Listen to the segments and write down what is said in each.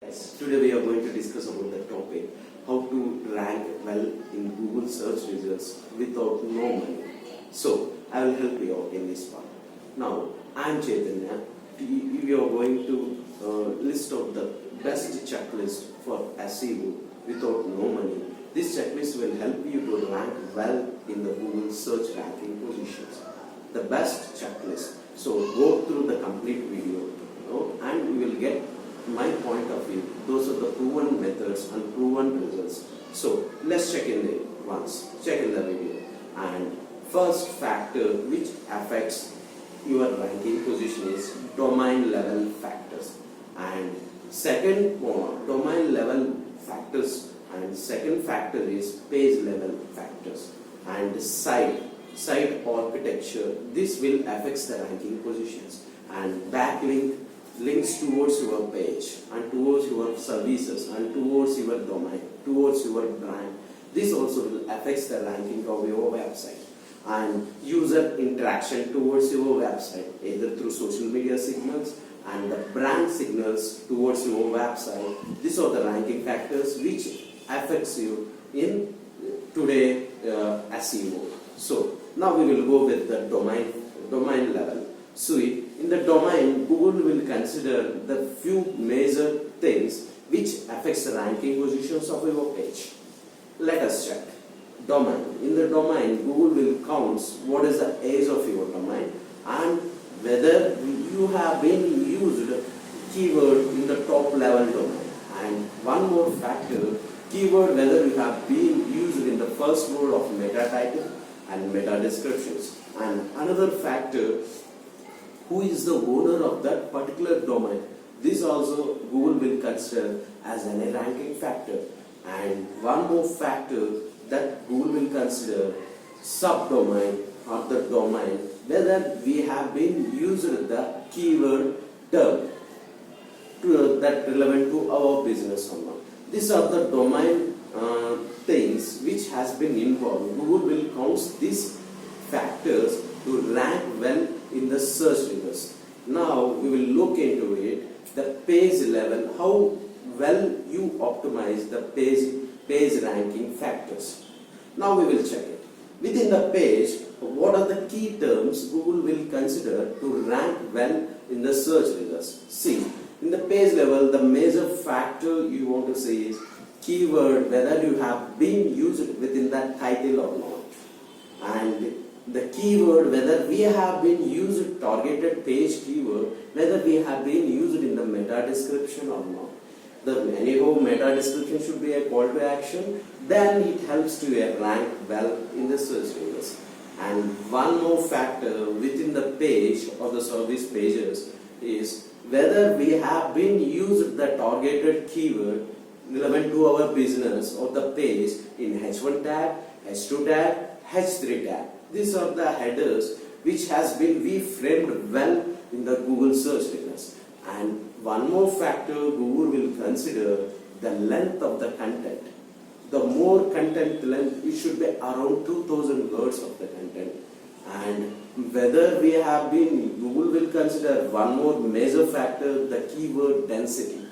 Yes, today we are going to discuss about the topic how to rank well in Google search results without no money. So I will help you out in this part. Now I am Chaitanya. We are going to list out the best checklist for SEO without no money. This checklist will help you to rank well in the Google search ranking positions. The best checklist. So go through the complete video, and we will get my point of view. Those are the proven methods and proven results. So let's check in there once. Check in the video. And first factor which affects your ranking position is domain level factors. And second domain level factors. And second factor is page level factors. And site architecture. This will affect the ranking positions. And backlink links towards your page and towards your services and towards your domain, towards your brand. This also will affect the ranking of your website. And user interaction towards your website, either through social media signals and the brand signals towards your website. These are the ranking factors which affects you in today SEO. So now we will go with the domain level. So in the domain, Google will consider the few major things which affects the ranking positions of your page. Let us check. Domain. In the domain, Google will count what is the age of your domain and whether you have been used keyword in the top level domain. And one more factor, keyword whether you have been used in the first word of meta title and meta descriptions. And another factor, who is the owner of that particular domain. This also Google will consider as a ranking factor. And one more factor that Google will consider, subdomain or the domain, whether we have been used the keyword term that relevant to our business or not. These are the domain things which has been involved. Google will count these factors to rank well in the search results. Now we will look into it, the page level, how well you optimize the page ranking factors. Now we will check it. Within the page, what are the key terms Google will consider to rank well in the search results? See, in the page level, the major factor you want to say is keyword, whether you have been used within that title or not. And the keyword, whether we have been used targeted page keyword, whether we have been used in the meta description or not. Anyhow, meta description should be a call to action, then it helps to rank well in the search results. And one more factor within the page or the service pages is whether we have been used the targeted keyword relevant to our business or the page in H1 tag, H2 tag, H3 tag. These are the headers which has been reframed well in the Google search results. And one more factor Google will consider, the length of the content. The more content length, it should be around 2000 words of the content. And whether we have been, Google will consider one more major factor, the keyword density.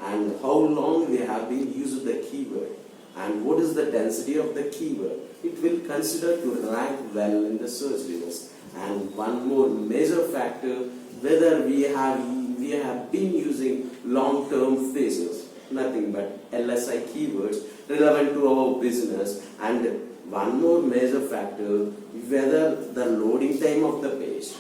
And how long we have been using the keyword. And what is the density of the keyword? It will consider to rank well in the search results. And one more major factor, whether we have been using long-term phrases, nothing but LSI keywords relevant to our business. And one more major factor, whether the loading time of the page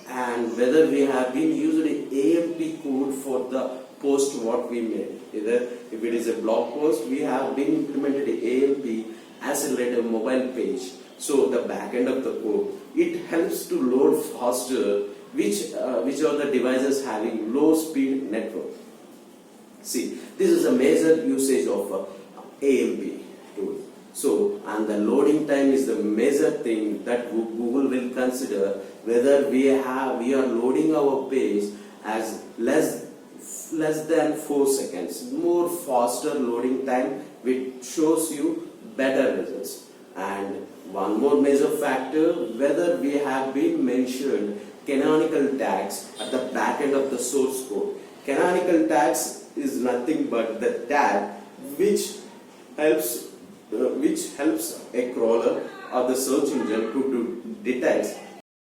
and whether we have been using AMP code for the post what we made. Either if it is a blog post, we have been implemented AMP accelerator mobile page. So the back end of the code, it helps to load faster which are the devices having low speed network. See, this is a major usage of AMP tool. So, and the loading time is the major thing that Google will consider, whether we are loading our page as less than 4 seconds. More faster loading time which shows you better results. And one more major factor, whether we have been mentioned canonical tags at the back end of the source code. Canonical tags is nothing but the tag which helps a crawler or the search engine to detect